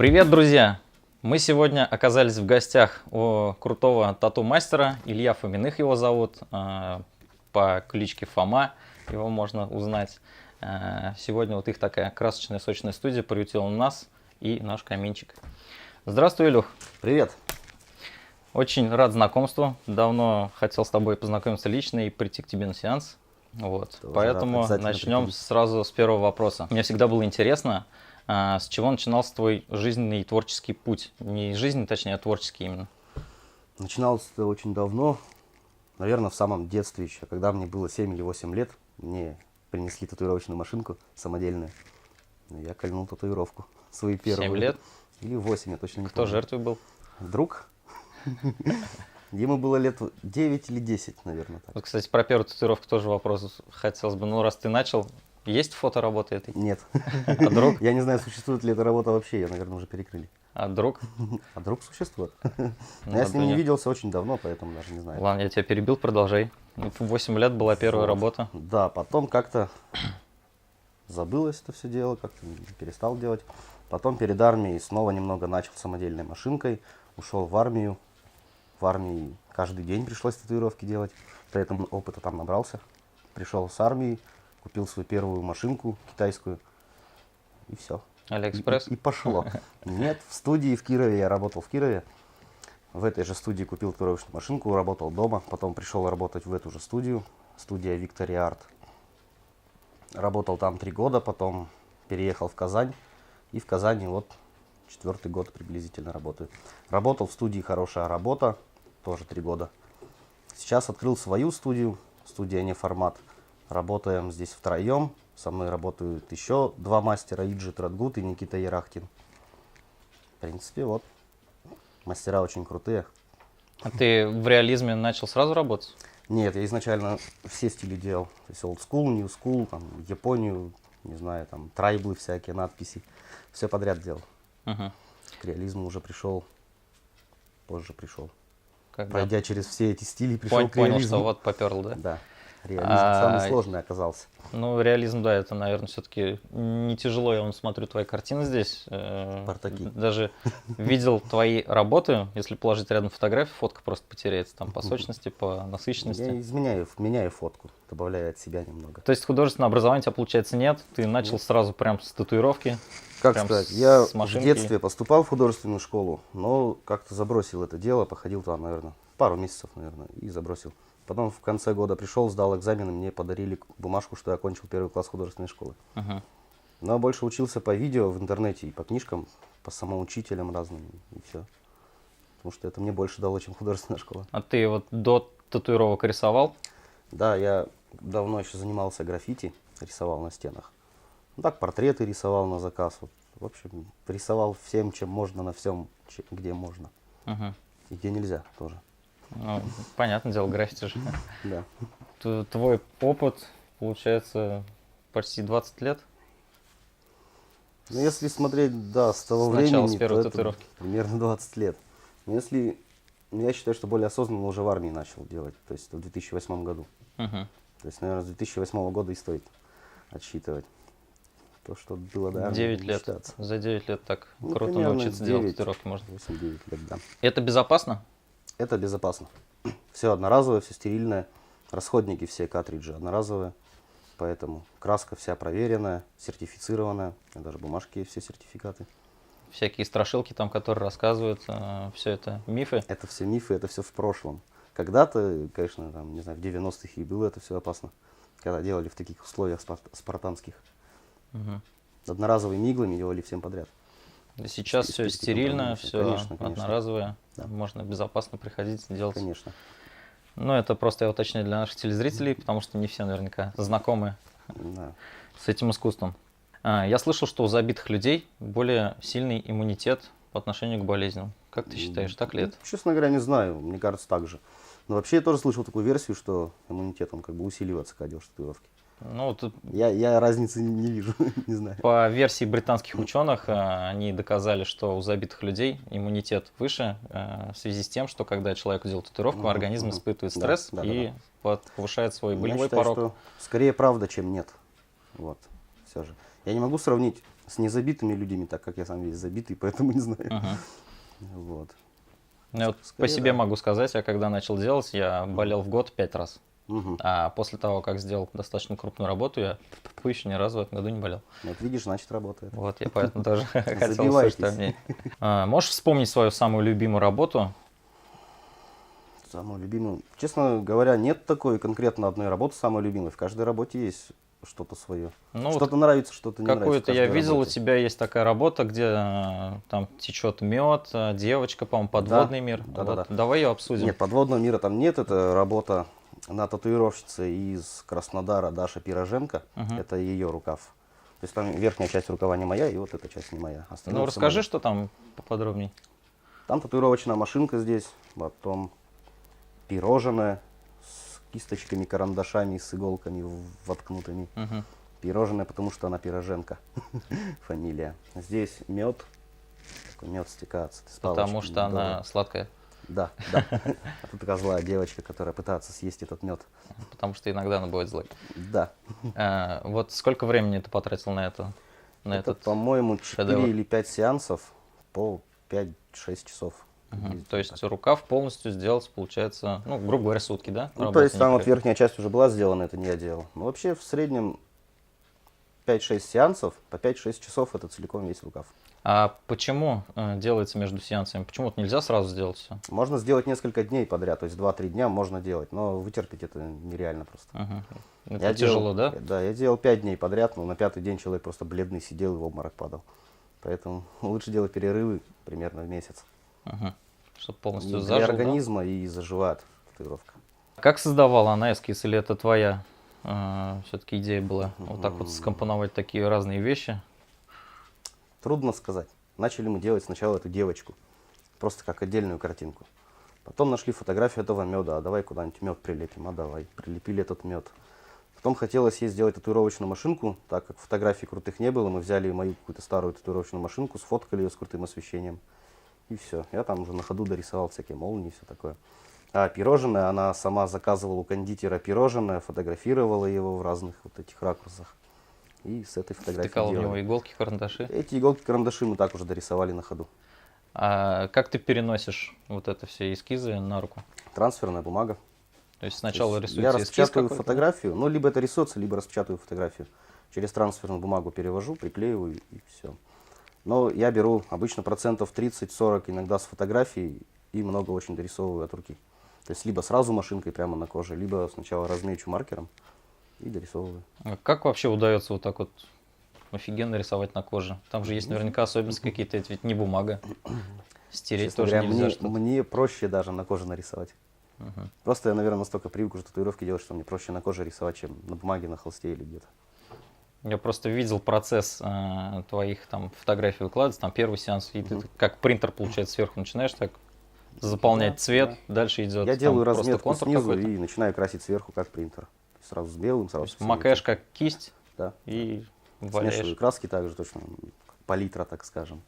Привет, друзья! Мы сегодня оказались в гостях у крутого тату-мастера, Илья Фоминых его зовут, по кличке Фома, его можно узнать. Сегодня вот их такая красочная, сочная студия приютила нас и наш каминчик. Здравствуй, Илюх! Привет! Очень рад знакомству, давно хотел с тобой познакомиться лично и прийти к тебе на сеанс. Вот. Поэтому начнем сразу с первого вопроса. Мне всегда было интересно, с чего начинался твой жизненный и творческий путь? Не жизненный, точнее, а творческий именно. Начиналось это очень давно, наверное, в самом детстве еще. Когда мне было 7 или 8 лет, мне принесли татуировочную машинку самодельную. Я кольнул татуировку свою первую. 7 лет? Или 8, я точно не помню. Кто жертвой был? Друг. Ему было лет 9 или 10, наверное. Так. Вот, кстати, про первую татуировку тоже вопрос хотелось бы. Ну, раз ты начал, есть фото работы этой? Нет. А друг? Я не знаю, существует ли эта работа вообще, ее, наверное, уже перекрыли. А друг? А друг существует. Ну, Я с ним не виделся очень давно, поэтому даже не знаю. Ладно, я тебя перебил, продолжай. В 8 лет была первая работа. Да, потом как-то забылось это все дело, как-то перестал делать. Потом перед армией снова немного начал самодельной машинкой, ушел в армию. В армии каждый день пришлось татуировки делать, при этом опыта там набрался. Пришел с армии, купил свою первую машинку китайскую, и все. Алиэкспресс? И пошло. Нет, в студии в Кирове, я работал в Кирове. В этой же студии купил татуировочную машинку, работал дома. Потом пришел работать в эту же студию, студия Victory Art. Работал там 3 года, потом переехал в Казань. И в Казани вот 4-й год приблизительно работаю. Работал в студии «Хорошая работа», тоже 3 года. Сейчас открыл свою студию, студия «Неформат». Работаем здесь втроем. Со мной работают еще 2 мастера, Иджи Традгут и Никита Ерахтин. В принципе, вот. Мастера очень крутые. А ты в реализме начал сразу работать? Нет, я изначально все стили делал. То есть old school, new school, там, Японию, не знаю, там, трайблы всякие, надписи. Все подряд делал. Угу. К реализму уже пришел, позже пришел. Когда Пройдя через все эти стили, пришел к понял, реализму. что вот поперл, да? Да, реализм самый сложный оказался. Ну, реализм, да, это, наверное, все-таки не тяжело. Я вон смотрю твои картины здесь. Спартаки. Даже видел твои работы. Если положить рядом фотографию, фотка просто потеряется там по сочности, по насыщенности. Я меняю фотку, добавляю от себя немного. То есть художественное образование у тебя, получается, нет? Ты начал сразу прям с татуировки? Как прям сказать, я с в машинки? детстве поступал в художественную школу, но как-то забросил это дело, походил там, наверное, пару месяцев, наверное, и забросил. Потом в конце года пришел, сдал экзамены, мне подарили бумажку, что я окончил 1 класс художественной школы. Угу. Но больше учился по видео в интернете и по книжкам, по самоучителям разным, и все. Потому что это мне больше дало, чем художественная школа. А ты вот до татуировок рисовал? Да, я давно еще занимался граффити, рисовал на стенах. Ну, так, портреты рисовал на заказ. Вот. В общем, рисовал всем, чем можно, на всем, где можно. Угу. И где нельзя тоже. Ну, понятное дело, граффити же. Да. Твой опыт, получается, почти 20 лет? Ну, если смотреть, да, с того Сначала времени, с первой то татуировки. это примерно 20 лет. Но если, я считаю, что более осознанно уже в армии начал делать, то есть в 2008 году. Угу. То есть, наверное, с 2008 года и стоит отсчитывать. То, что было до армии, 9 не лет. считаться. За 9 лет так Ну, круто примерно научиться делать 9, татуировки можно. 8-9 лет, да. Это безопасно? Это безопасно. Все одноразовое, все стерильное. Расходники все, картриджи одноразовые. Поэтому краска вся проверенная, сертифицированная. Даже бумажки есть, все сертификаты. Всякие страшилки там, которые рассказывают, все это мифы? Это все мифы, это все в прошлом. Когда-то, конечно, там, не знаю, в 90-х и было это все опасно. Когда делали в таких условиях спартанских. Угу. Одноразовыми иглами делали всем подряд. Сейчас все стерильно, все конечно. одноразовое. Да. Можно безопасно приходить и делать. Конечно. Ну, это просто я уточняю для наших телезрителей, потому что не все наверняка знакомы Да. с этим искусством. Я слышал, что у забитых людей более сильный иммунитет по отношению к болезням. Как ты считаешь, так ли это? Честно говоря, не знаю. Мне кажется, так же. Но вообще я тоже слышал такую версию, что иммунитет, он как бы усиливается, когда делаешь татуировки. Ну, вот Я разницы не вижу, не знаю. по версии британских ученых, они доказали, что у забитых людей иммунитет выше в связи с тем, что когда человек делает татуировку, организм испытывает стресс и повышает свой болевой Я считаю, порог. что скорее правда, чем нет. Вот, все же. Я не могу сравнить С незабитыми людьми, так как я сам весь забитый, поэтому не знаю. Мгм. Вот. Я вот по Скорее, себе да. могу сказать, я когда начал делать, я болел в год 5 раз. Мгм. А после того, как сделал достаточно крупную работу, я еще ни разу в этом году не болел. Вот видишь, значит работает. Вот, я поэтому тоже хотел Забивайтесь. услышать мнение. Можешь вспомнить свою самую любимую работу? Самую любимую. Честно говоря, нет такой конкретно одной работы самой любимой. В каждой работе есть что-то свое. Ну, вот Что-то нравится, что-то не нравится. в какую-то я каждой видел, у работе. тебя есть такая работа, где там течет мед, девочка, по-моему, подводный мир. да. Вот, давай ее обсудим. Нет, подводного мира там нет. Это работа на татуировщице из Краснодара Даша Пироженко. Мгм. Это ее рукав. То есть там верхняя часть рукава не моя, и вот эта часть не моя. Остальное Ну, всё расскажи, моё. что там поподробнее. Там татуировочная машинка здесь, потом пирожное с кисточками, карандашами, с иголками воткнутыми. Мгм. Пирожное, потому что она Пироженко, фамилия. Здесь мед, такой мед стекается. с Потому палочками, что она здорово. сладкая. Да, да. А тут такая злая девочка, которая пытается съесть этот мед. Потому что иногда она бывает злой. Да. Вот сколько времени ты потратил на это? На Это, этот по-моему, 4 шедевр? или 5 сеансов по 5-6 часов. Мгм. То есть рукав полностью сделать, получается, ну, грубо говоря, сутки, да? Ну, то Работы есть там вот непрерывно. верхняя часть уже была сделана, это не я делал. Но вообще в среднем 5-6 сеансов, по 5-6 часов это целиком весь рукав. А почему делается между сеансами? Почему вот нельзя сразу сделать все? Можно сделать несколько дней подряд, то есть 2-3 дня можно делать, но вытерпеть это нереально просто. Это Я тяжело, делал, да? Да, я делал 5 дней подряд, но на 5-й день человек просто бледный сидел и в обморок падал. Поэтому лучше делать перерывы примерно в месяц. Чтобы И полностью для зажил, да? организма и заживает татуировка. Как создавала она эскиз, или это твоя все-таки идея была? Вот так вот скомпоновать такие разные вещи? Трудно сказать. Начали мы делать сначала эту девочку, просто как отдельную картинку. Потом нашли фотографию этого меда, а давай куда-нибудь мед прилепим, а давай. Прилепили этот мед. Потом хотелось ей сделать татуировочную машинку, так как фотографий крутых не было, мы взяли мою какую-то старую татуировочную машинку, сфоткали ее с крутым освещением. И все. Я там уже на ходу дорисовал всякие молнии, все такое. А пирожное, она сама заказывала у кондитера пирожное, фотографировала его в разных вот этих ракурсах. И с этой фотографией Втыкала в него делали. иголки, карандаши. Эти иголки-карандаши мы так уже дорисовали на ходу. А как ты переносишь вот это все эскизы на руку? Трансферная бумага. То есть сначала То есть рисуется я эскиз распечатываю какой-то? фотографию, ну, либо это рисуется, либо распечатываю фотографию. Через трансферную бумагу перевожу, приклеиваю и все. Но я беру обычно процентов 30-40 иногда с фотографий и много очень дорисовываю от руки. То есть либо сразу машинкой прямо на коже, либо сначала размечу маркером и дорисовываю. А как вообще удается вот так вот офигенно рисовать на коже? Там же есть наверняка особенности какие-то, это ведь не бумага. Стереть Честно тоже говоря, нельзя мне, что-то. мне проще даже на коже нарисовать. Просто я, наверное, настолько привык уже татуировки делать, что мне проще на коже рисовать, чем на бумаге, на холсте или где-то. Я просто видел процесс твоих там фотографий выкладывать, там первый сеанс, и ты как принтер, получается, сверху начинаешь так заполнять Да, цвет, дальше идет Я там делаю просто разметку контур снизу какой-то. и начинаю красить сверху, как принтер. Сразу с белым, То сразу есть с синим. макаешь как кисть Да. и Смешиваю валяешь. краски также точно, как палитра, так скажем.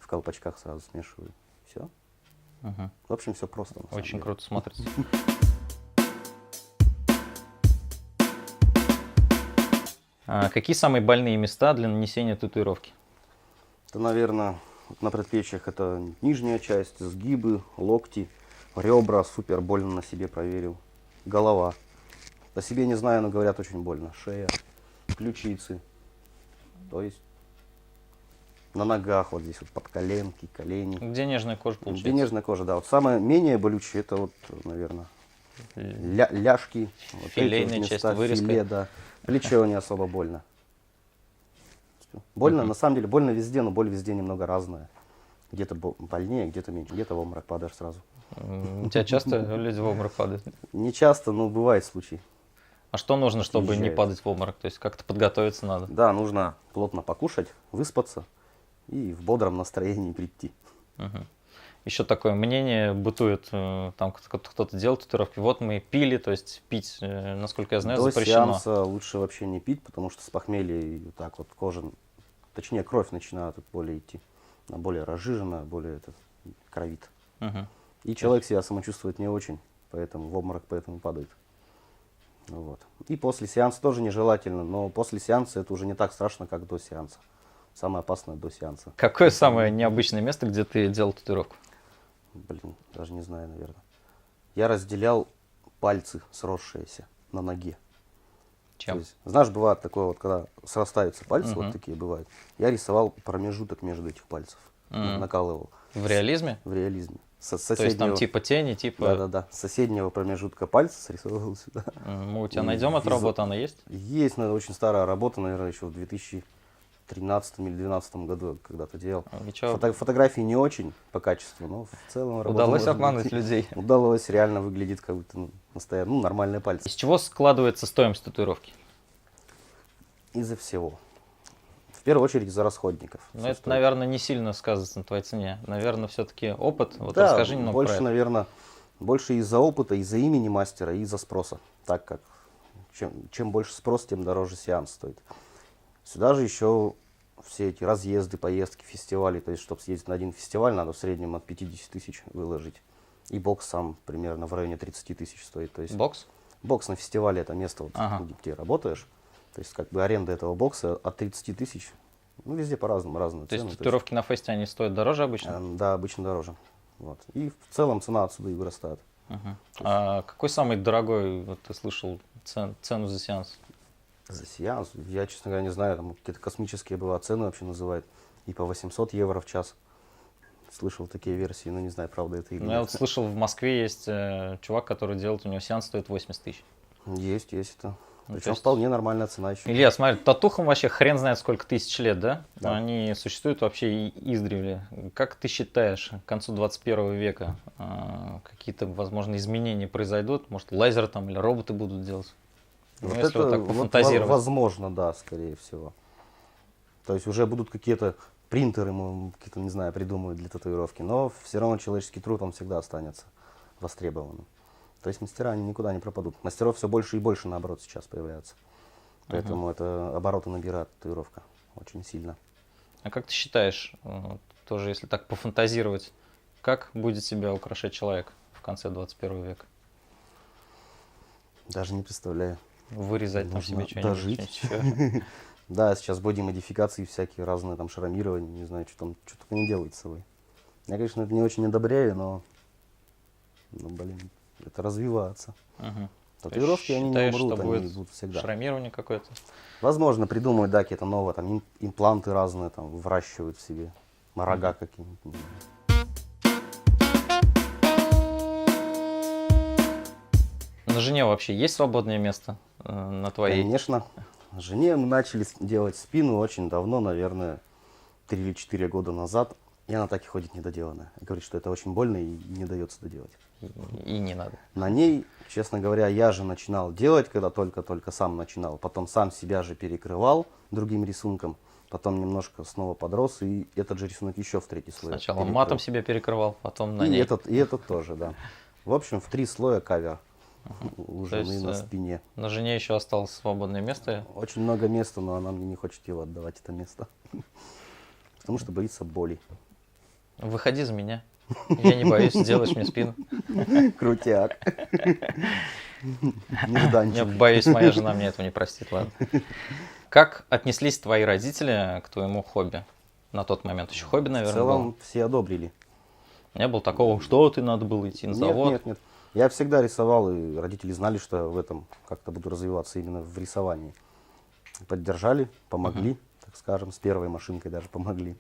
В колпачках сразу смешиваю. Все. Мгм. В общем, все просто. на самом Очень деле. круто смотрится. Какие самые больные места для нанесения татуировки? Это, наверное, на предплечьях это нижняя часть, сгибы, локти, ребра. Супер больно на себе проверил. Голова. По себе не знаю, но говорят очень больно. Шея, ключицы. То есть на ногах, вот здесь вот под коленки, колени. Где нежная кожа Где получается? нежная кожа, да. Вот самое менее болючее, это вот, наверное, ляжки. Вот эти Филейная вот часть, места, вырезка. филе, да. Плечо не особо больно. Больно, на самом деле, больно везде, но боль везде немного разная. Где-то больнее, где-то меньше, где-то в обморок падаешь сразу. У тебя часто люди в обморок падают? Не часто, но бывает случай. А что нужно, чтобы не Отъезжает. падать в обморок? То есть как-то подготовиться надо? Да, нужно плотно покушать, выспаться и в бодром настроении прийти. Еще такое мнение бытует, там кто-то делает татуировки. Вот мы пили, то есть пить, насколько я знаю, До запрещено. сеанса лучше вообще не пить, потому что с похмелья и вот так вот кожа, точнее кровь начинает тут более идти. Она более разжиженная, более кровит. Мгм. И человек себя самочувствует не очень, поэтому в обморок поэтому падает. Ну вот. И после сеанса тоже нежелательно, но после сеанса это уже не так страшно, как до сеанса. Самое опасное до сеанса. Какое самое необычное место, где ты делал татуировку? Блин, даже не знаю, наверное. Я разделял пальцы сросшиеся на ноге. То Чем? есть, знаешь, бывает такое вот, когда срастаются пальцы, Мгм. вот такие бывают. Я рисовал промежуток между этих пальцев. Мгм. Накалывал В реализме? в реализме. Со То есть там соседнего, типа тени, типа... да-да-да, с соседнего промежутка пальца срисовывал сюда. Мы у тебя И найдем эту визу- работу, она есть? Есть, но это очень старая работа, наверное, еще в 2013 или 2012 году я когда-то делал. И чё, Фотографии не очень по качеству, но в целом работа удалось может обмануть быть. людей? Удалось, реально выглядит как будто нормальные пальцы. Из чего складывается стоимость татуировки? Из-за всего. В первую очередь из-за расходников. Ну, Всё это, стоит. наверное, не сильно сказывается на твоей цене. Наверное, все-таки опыт. Вот Да, расскажи немного больше, про это. наверное, больше из-за опыта, из-за имени мастера и из-за спроса. Так как чем больше спрос, тем дороже сеанс стоит. Сюда же еще все эти разъезды, поездки, фестивали. То есть, чтобы съездить на один фестиваль, надо в среднем от 50 тысяч выложить. И бокс сам примерно в районе 30 тысяч стоит. То есть, Бокс? бокс на фестивале это место, вот, Ага. где ты работаешь. То есть, как бы аренда этого бокса от 30 тысяч. Ну, везде по-разному, разные То есть цены. татуировки на фесте, они стоят дороже обычно? Да, обычно дороже. Вот. И в целом цена отсюда и вырастает. Мгм. А какой самый дорогой, вот ты слышал, цену за сеанс? За сеанс, я, честно говоря, не знаю, там какие-то космические бывают цены вообще называют. И по 800 евро в час. Слышал такие версии, но не знаю, правда это или Ну, я вот нет. слышал, в Москве есть чувак, который делает, у него сеанс стоит 80 тысяч. Есть это. Ну, то Причем есть- вполне нормальная цена еще. Илья, смотри, татухам вообще хрен знает сколько тысяч лет, да? Да. Они существуют вообще и издревле. Как ты считаешь, к концу 21 века какие-то, возможно, изменения произойдут? Может, лазер там или роботы будут делать? Ну, Вот если вот так вот пофантазировать. возможно, да, скорее всего. То есть уже будут какие-то принтеры, какие-то, не знаю, придумают для татуировки, но все равно человеческий труд, он всегда останется востребованным. То есть мастера, они никуда не пропадут. Мастеров все больше и больше, наоборот, сейчас появляется. Поэтому это обороты набирает татуировка очень сильно. А как ты считаешь, тоже если так пофантазировать, как будет себя украшать человек в конце 21 века? Даже не представляю. Вырезать там Нужно себе что-нибудь? дожить. что-нибудь ещё? Да, сейчас боди-модификации всякие разные, там шрамирования, не знаю, что только не делают с собой. Я, конечно, это не очень одобряю, но блин, это развивается. Мгм. Татуировки, То есть они не считаешь, умрут, что они будет будут всегда. шрамирование какое-то? Возможно, придумают, да, какие-то новые, там, импланты разные, там, выращивают в себе, рога какие-нибудь. Не знаю. На жене вообще есть свободное место на твоей? Конечно, жене мы начали делать спину очень давно, наверное, 3 или 4 года назад, и она так и ходит недоделанная. Говорит, что это очень больно и не дается доделать. И не надо. На ней, честно говоря, я же начинал делать, когда только-только сам начинал. Потом сам себя же перекрывал другим рисунком. Потом немножко снова подрос, и этот же рисунок еще в третий слой. Сначала перекрыл. матом себя перекрывал, потом на И ней. этот тоже, да. В общем, в 3 слоя кавер у То жены есть, на спине. На жене еще осталось свободное место. Очень много места, но она мне не хочет его отдавать, это место. Потому что боится боли. Выходи за меня. Я не боюсь, сделаешь мне спину. Крутяк. Я Нежданчик. боюсь, моя жена мне этого не простит, ладно. Как отнеслись твои родители к твоему хобби? На тот момент еще хобби, В наверное, целом было. все одобрили. Не было такого, что ты надо было идти на завод. Нет. Я всегда рисовал, и родители знали, что я в этом как-то буду развиваться именно в рисовании. Поддержали, помогли, так скажем, с первой машинкой даже помогли.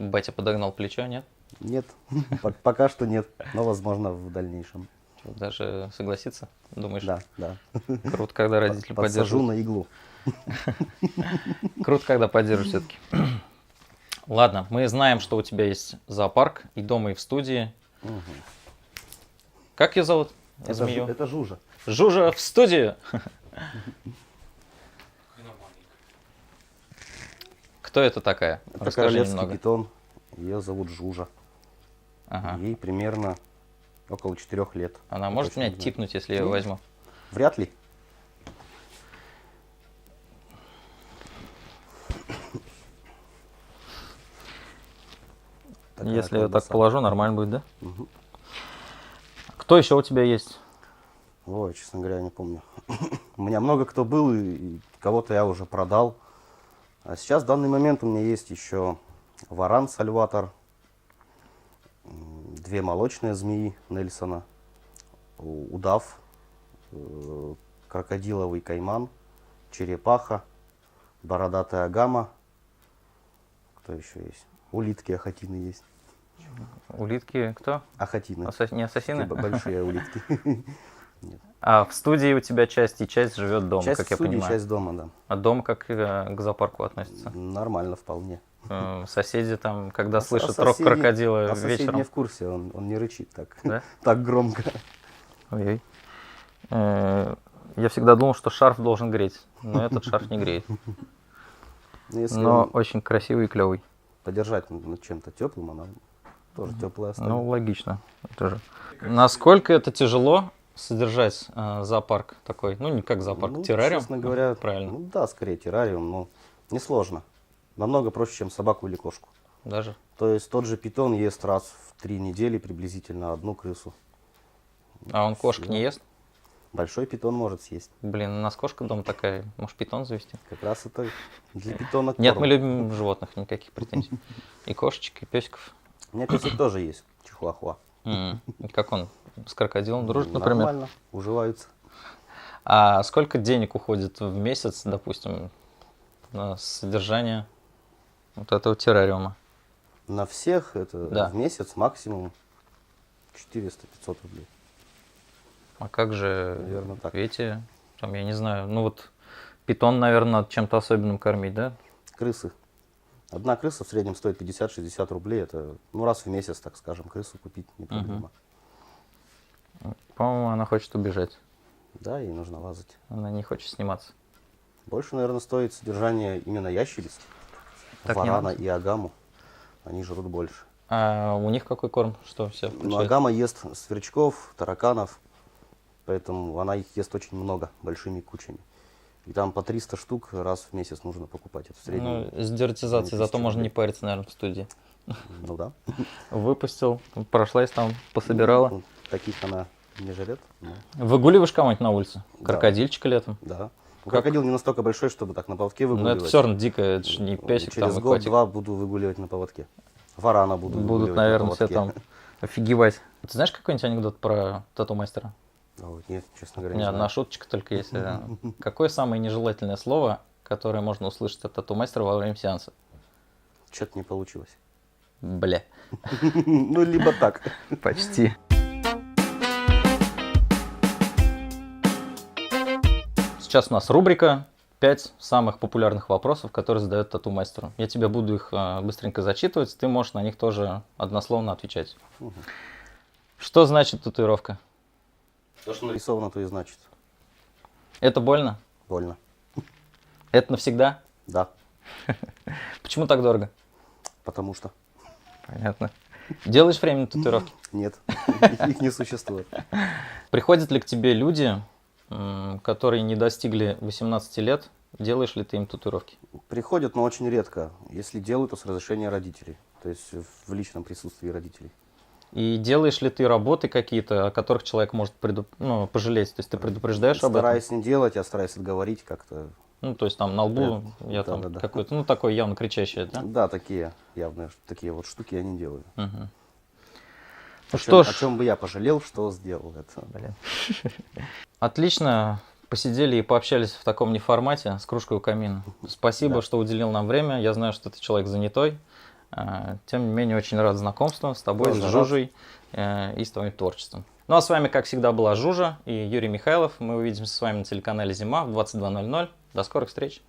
Батя подогнал плечо, нет? Нет, пока что нет, но возможно в дальнейшем. Чё, даже согласиться? Думаешь, Да. круто, когда родители Подсажу поддерживают. на иглу. Круто, когда поддерживают все-таки. Ладно, мы знаем, что у тебя есть зоопарк и дома, и в студии. Как ее зовут? Змею? Это Жужа. Жужа в студию! Кто это такая? Это Расскажи королевский немного. бетон. Ее зовут Жужа. Ага. Ей примерно около 4 лет. Она Я может точно меня не знаю. типнуть, если я ее Ну, возьму? Вряд ли. Такая Если я так колбаса. положу, нормально будет, да? Мгм. Кто еще у тебя есть? Ой, честно говоря, не помню. У меня много кто был, и кого-то я уже продал. А сейчас в данный момент у меня есть еще варан сальватор, 2 молочные змеи Нельсона, удав, крокодиловый кайман, черепаха, бородатая гамма. Кто еще есть? Улитки ахатины есть. Улитки кто? Ахатины. Не ассасины? Такие большие улитки. А в студии у тебя часть живет дома, Часть как я студии, понимаю. часть дома, да. А дом как к зоопарку относится? Нормально вполне. Соседи там, когда слышат А рок соседи- крокодила а сосед вечером. не в курсе, он не рычит так, Да? так громко. Ой-ой. Я всегда думал, что шарф должен греть, но этот шарф не греет. Но если Но он очень красивый и клевый. подержать над чем-то теплым, она тоже теплая останется. Ну, логично. Это же. Насколько это тяжело содержать зоопарк такой? Ну, не как зоопарк, Ну, террариум. честно говоря, Правильно. ну да, скорее террариум, но несложно. Намного проще, чем собаку или кошку. Даже. То есть тот же питон ест раз в 3 недели приблизительно одну крысу. А он кошек не ест? Большой питон может съесть. Блин, у нас кошка дома такая. Может, питон завести? Как раз это для питона Нет, корм. мы любим животных, никаких претензий. И кошечек, и песиков. У меня песик тоже есть, чихуахуа. Как он с крокодилом дружит, например? Нормально, уживаются. А сколько денег уходит в месяц, допустим, на содержание вот этого террариума? На всех это Да. в месяц максимум 400-500 рублей. А как же Наверно, так. эти, там, я не знаю, ну вот питон, наверное, надо чем-то особенным кормить, да? Крысы. Одна крыса в среднем стоит 50-60 рублей. Это ну, раз в месяц, так скажем, крысу купить не проблема. По-моему, она хочет убежать. Да, ей нужно лазать. Она не хочет сниматься. Больше, наверное, стоит содержание именно ящериц. Так не Варана надо. и агаму. Они жрут больше. А у них какой корм? Что все Но включает? агама ест сверчков, тараканов. Поэтому она их ест очень много, большими кучами. И там по 300 штук раз в месяц нужно покупать. Это в среднем. Ну, с дератизацией, зато 1000 можно не рублей. париться, наверное, в студии. Ну да. Выпустил, прошлась там, пособирала. Ну, таких она не жрет. но Выгуливаешь кого-нибудь на улице? Да. Крокодильчика летом? Да. Ну, Как? крокодил не настолько большой, чтобы так на поводке Ну, выгуливать. это все равно дико, это же не песик там Через и котик. год-два буду выгуливать на поводке. Варана буду Будут, выгуливать наверное, на все поводке. там офигевать. Ты знаешь какой-нибудь анекдот про тату-мастера? Ой, нет, честно говоря, У не меня одна знаю. шуточка только есть. Какое самое нежелательное слово, которое можно услышать от тату-мастера во время сеанса? Что-то не получилось. Бля. Ну, либо так. Почти. Сейчас у нас рубрика 5 самых популярных вопросов, которые задают тату-мастеру. Я тебе буду их быстренько зачитывать, ты можешь на них тоже однословно отвечать. Что значит татуировка? То, что нарисовано, то и значит. Это больно? Больно. Это навсегда? Да, Почему так дорого? потому что Понятно. Делаешь временные татуировки? нет, их не существует. Приходят ли к тебе люди, которые не достигли 18 лет? Делаешь ли ты им татуировки? Приходят, но очень редко. Если делают, то с разрешения родителей. То есть в личном присутствии родителей. И делаешь ли ты работы какие-то, о которых человек может пожалеть? То есть ты предупреждаешь об этом? Стараюсь не делать, я стараюсь отговорить как-то. Ну, то есть там на лбу я Да, там да, да. какой-то, ну, такой явно кричащий, да? Да, такие явно, такие вот штуки я не делаю. Мгм. Ну что ж, О чем бы я пожалел, что сделал это. блин. Отлично. Посидели и пообщались в таком неформате с кружкой у камина. Спасибо, Да. что уделил нам время. Я знаю, что ты человек занятой. Тем не менее, очень рад знакомству с тобой, Тоже с рад. Жужей и с твоим творчеством. Ну а с вами, как всегда, была Жужа и Юрий Михайлов. Мы увидимся с вами на телеканале «Зима» в 22:00. До скорых встреч!